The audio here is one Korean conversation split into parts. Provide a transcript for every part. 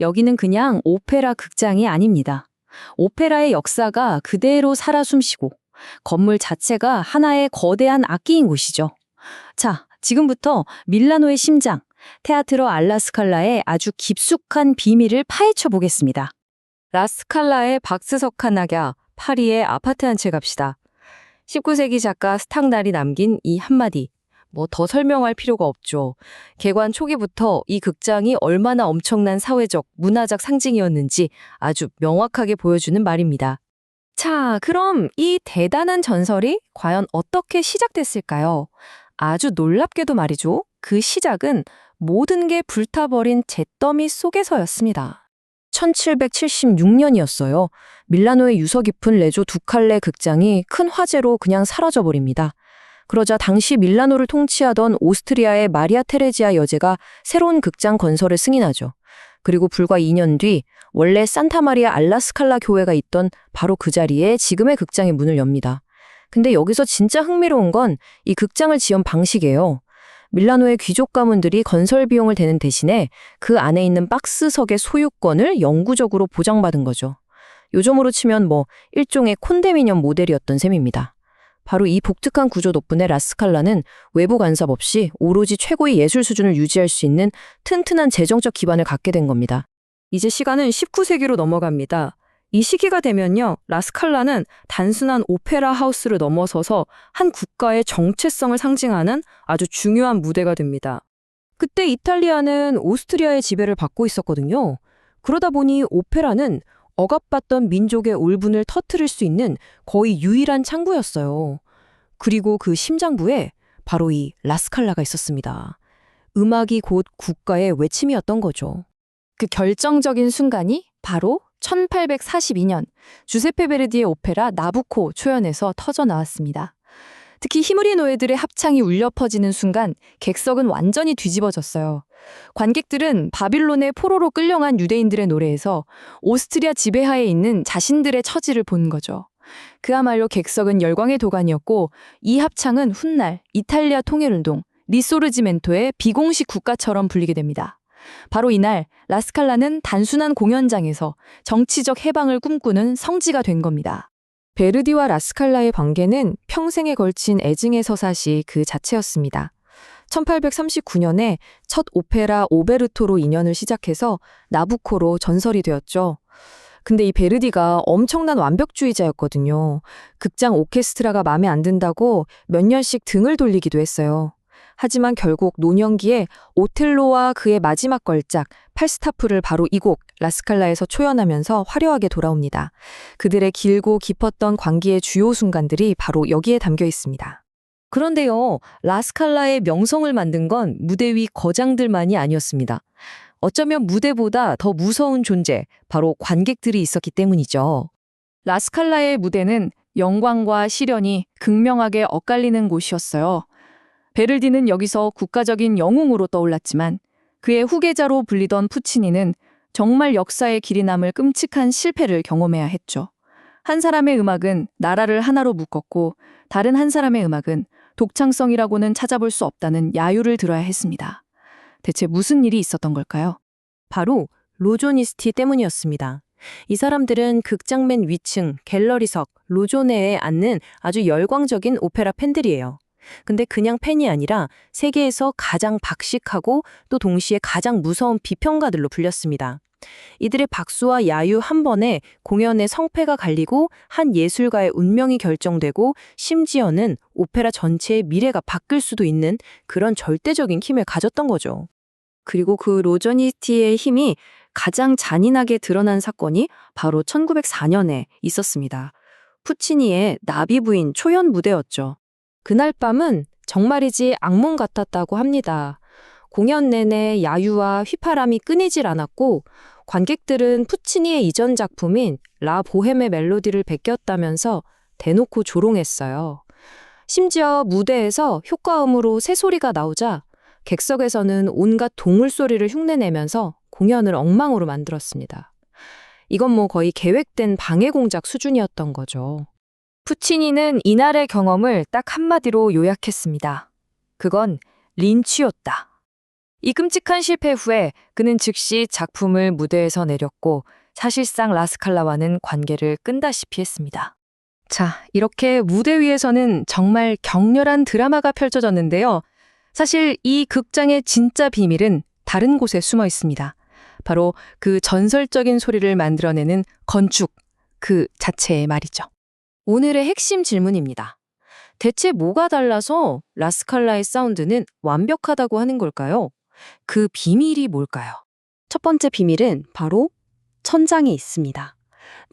여기는 그냥 오페라 극장이 아닙니다. 오페라의 역사가 그대로 살아 숨쉬고 건물 자체가 하나의 거대한 악기인 곳이죠. 자, 지금부터 밀라노의 심장, 테아트로 알라 스칼라의 아주 깊숙한 비밀을 파헤쳐 보겠습니다. 라스칼라의 박스석한 낙야, 파리의 아파트 한 채 갑시다. 19세기 작가 스탕날이 남긴 이 한마디, 뭐 더 설명할 필요가 없죠. 개관 초기부터 이 극장이 얼마나 엄청난 사회적, 문화적 상징이었는지 아주 명확하게 보여주는 말입니다. 자, 그럼 이 대단한 전설이 과연 어떻게 시작됐을까요? 아주 놀랍게도 말이죠. 그 시작은 모든 게 불타버린 잿더미 속에서였습니다. 1776년이었어요. 밀라노의 유서 깊은 레조 두칼레 극장이 큰 화재로 그냥 사라져버립니다. 그러자 당시 밀라노를 통치하던 오스트리아의 마리아 테레지아 여제가 새로운 극장 건설을 승인하죠. 그리고 불과 2년 뒤 원래 산타마리아 알라스칼라 교회가 있던 바로 그 자리에 지금의 극장의 문을 엽니다. 근데 여기서 진짜 흥미로운 건 이 극장을 지은 방식이에요. 밀라노의 귀족 가문들이 건설 비용을 대는 대신에 그 안에 있는 박스석의 소유권을 영구적으로 보장받은 거죠. 요즘으로 치면 일종의 콘데미니엄 모델이었던 셈입니다. 바로 이 독특한 구조 덕분에 라스칼라는 외부 간섭 없이 오로지 최고의 예술 수준을 유지할 수 있는 튼튼한 재정적 기반을 갖게 된 겁니다. 이제 시간은 19세기로 넘어갑니다. 이 시기가 되면요, 라스칼라는 단순한 오페라 하우스를 넘어서서 한 국가의 정체성을 상징하는 아주 중요한 무대가 됩니다. 그때 이탈리아는 오스트리아의 지배를 받고 있었거든요. 그러다 보니 오페라는 억압받던 민족의 울분을 터뜨릴 수 있는 거의 유일한 창구였어요. 그리고 그 심장부에 바로 이 라스칼라가 있었습니다. 음악이 곧 국가의 외침이었던 거죠. 그 결정적인 순간이 바로 1842년 주세페 베르디의 오페라 나부코 초연에서 터져 나왔습니다. 특히 히무리 노예들의 합창이 울려 퍼지는 순간 객석은 완전히 뒤집어졌어요. 관객들은 바빌론의 포로로 끌려간 유대인들의 노래에서 오스트리아 지배하에 있는 자신들의 처지를 본 거죠. 그야말로 객석은 열광의 도가니였고, 이 합창은 훗날 이탈리아 통일운동, 리소르지멘토의 비공식 국가처럼 불리게 됩니다. 바로 이날 라스칼라는 단순한 공연장에서 정치적 해방을 꿈꾸는 성지가 된 겁니다. 베르디와 라스칼라의 관계는 평생에 걸친 애증의 서사시 그 자체였습니다. 1839년에 첫 오페라 오베르토로 인연을 시작해서 나부코로 전설이 되었죠. 근데 이 베르디가 엄청난 완벽주의자였거든요. 극장 오케스트라가 마음에 안 든다고 몇 년씩 등을 돌리기도 했어요. 하지만 결국 노년기에 오텔로와 그의 마지막 걸작 팔스타프를 바로 이 곡 라스칼라에서 초연하면서 화려하게 돌아옵니다. 그들의 길고 깊었던 관계의 주요 순간들이 바로 여기에 담겨 있습니다. 그런데요, 라스칼라의 명성을 만든 건 무대 위 거장들만이 아니었습니다. 어쩌면 무대보다 더 무서운 존재, 바로 관객들이 있었기 때문이죠. 라스칼라의 무대는 영광과 시련이 극명하게 엇갈리는 곳이었어요. 베를디는 여기서 국가적인 영웅으로 떠올랐지만 그의 후계자로 불리던 푸치니는 정말 역사의 길이 남을 끔찍한 실패를 경험해야 했죠. 한 사람의 음악은 나라를 하나로 묶었고 다른 한 사람의 음악은 독창성이라고는 찾아볼 수 없다는 야유를 들어야 했습니다. 대체 무슨 일이 있었던 걸까요? 바로 로조니스티 때문이었습니다. 이 사람들은 극장 맨 위층, 갤러리석, 로조네에 앉는 아주 열광적인 오페라 팬들이에요. 근데 그냥 팬이 아니라 세계에서 가장 박식하고 또 동시에 가장 무서운 비평가들로 불렸습니다. 이들의 박수와 야유 한 번에 공연의 성패가 갈리고 한 예술가의 운명이 결정되고 심지어는 오페라 전체의 미래가 바뀔 수도 있는 그런 절대적인 힘을 가졌던 거죠. 그리고 그 로조니스티의 힘이 가장 잔인하게 드러난 사건이 바로 1904년에 있었습니다. 푸치니의 나비 부인 초연 무대였죠. 그날 밤은 정말이지 악몽 같았다고 합니다. 공연 내내 야유와 휘파람이 끊이질 않았고 관객들은 푸치니의 이전 작품인 라 보헤메 멜로디를 베꼈다면서 대놓고 조롱했어요. 심지어 무대에서 효과음으로 새소리가 나오자 객석에서는 온갖 동물 소리를 흉내내면서 공연을 엉망으로 만들었습니다. 이건 거의 계획된 방해 공작 수준이었던 거죠. 푸치니는 이날의 경험을 딱 한마디로 요약했습니다. 그건 린치였다. 이 끔찍한 실패 후에 그는 즉시 작품을 무대에서 내렸고 사실상 라스칼라와는 관계를 끈다시피 했습니다. 자, 이렇게 무대 위에서는 정말 격렬한 드라마가 펼쳐졌는데요. 사실 이 극장의 진짜 비밀은 다른 곳에 숨어 있습니다. 바로 그 전설적인 소리를 만들어내는 건축, 그 자체의 말이죠. 오늘의 핵심 질문입니다. 대체 뭐가 달라서 라스칼라의 사운드는 완벽하다고 하는 걸까요? 그 비밀이 뭘까요? 첫 번째 비밀은 바로 천장에 있습니다.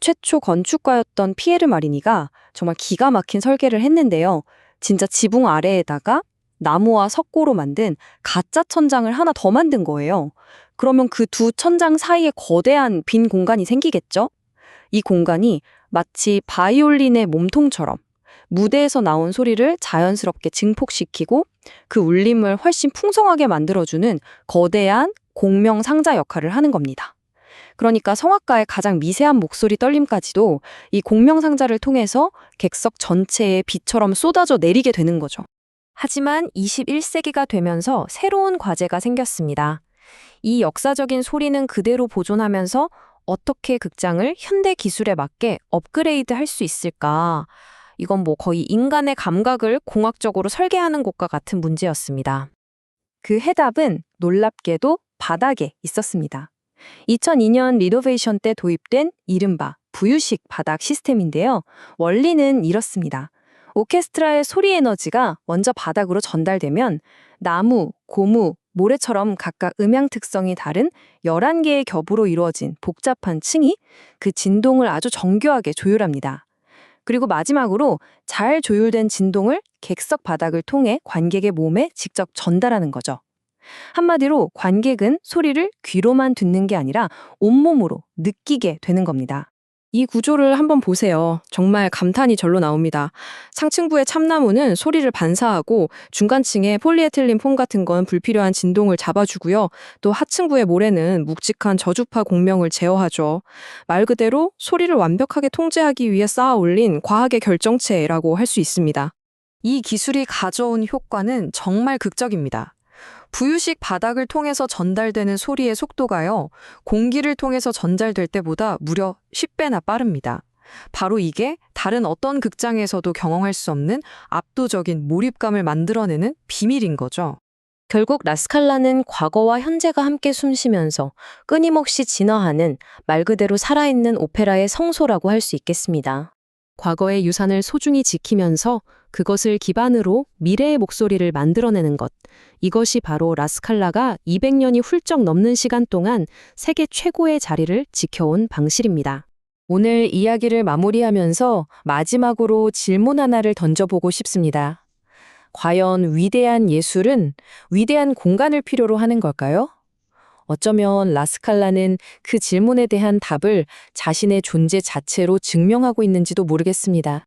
최초 건축가였던 피에르 마리니가 정말 기가 막힌 설계를 했는데요. 진짜 지붕 아래에다가 나무와 석고로 만든 가짜 천장을 하나 더 만든 거예요. 그러면 그 두 천장 사이에 거대한 빈 공간이 생기겠죠? 이 공간이 마치 바이올린의 몸통처럼 무대에서 나온 소리를 자연스럽게 증폭시키고 그 울림을 훨씬 풍성하게 만들어주는 거대한 공명 상자 역할을 하는 겁니다. 그러니까 성악가의 가장 미세한 목소리 떨림까지도 이 공명 상자를 통해서 객석 전체에 비처럼 쏟아져 내리게 되는 거죠. 하지만 21세기가 되면서 새로운 과제가 생겼습니다. 이 역사적인 소리는 그대로 보존하면서 어떻게 극장을 현대 기술에 맞게 업그레이드 할 수 있을까? 이건 거의 인간의 감각을 공학적으로 설계하는 것과 같은 문제였습니다. 그 해답은 놀랍게도 바닥에 있었습니다. 2002년 리노베이션 때 도입된 이른바 부유식 바닥 시스템인데요. 원리는 이렇습니다. 오케스트라의 소리 에너지가 먼저 바닥으로 전달되면 나무, 고무, 모래처럼 각각 음향 특성이 다른 11개의 겹으로 이루어진 복잡한 층이 그 진동을 아주 정교하게 조율합니다. 그리고 마지막으로 잘 조율된 진동을 객석 바닥을 통해 관객의 몸에 직접 전달하는 거죠. 한마디로 관객은 소리를 귀로만 듣는 게 아니라 온몸으로 느끼게 되는 겁니다. 이 구조를 한번 보세요. 정말 감탄이 절로 나옵니다. 상층부의 참나무는 소리를 반사하고 중간층의 폴리에틸린 폼 같은 건 불필요한 진동을 잡아주고요. 또 하층부의 모래는 묵직한 저주파 공명을 제어하죠. 말 그대로 소리를 완벽하게 통제하기 위해 쌓아 올린 과학의 결정체라고 할 수 있습니다. 이 기술이 가져온 효과는 정말 극적입니다. 부유식 바닥을 통해서 전달되는 소리의 속도가요, 공기를 통해서 전달될 때보다 무려 10배나 빠릅니다. 바로 이게 다른 어떤 극장에서도 경험할 수 없는 압도적인 몰입감을 만들어내는 비밀인 거죠. 결국 라스칼라는 과거와 현재가 함께 숨쉬면서 끊임없이 진화하는 말 그대로 살아있는 오페라의 성소라고 할 수 있겠습니다. 과거의 유산을 소중히 지키면서 그것을 기반으로 미래의 목소리를 만들어내는 것. 이것이 바로 라스칼라가 200년이 훌쩍 넘는 시간 동안 세계 최고의 자리를 지켜온 방식입니다. 오늘 이야기를 마무리하면서 마지막으로 질문 하나를 던져보고 싶습니다. 과연 위대한 예술은 위대한 공간을 필요로 하는 걸까요? 어쩌면 라스칼라는 그 질문에 대한 답을 자신의 존재 자체로 증명하고 있는지도 모르겠습니다.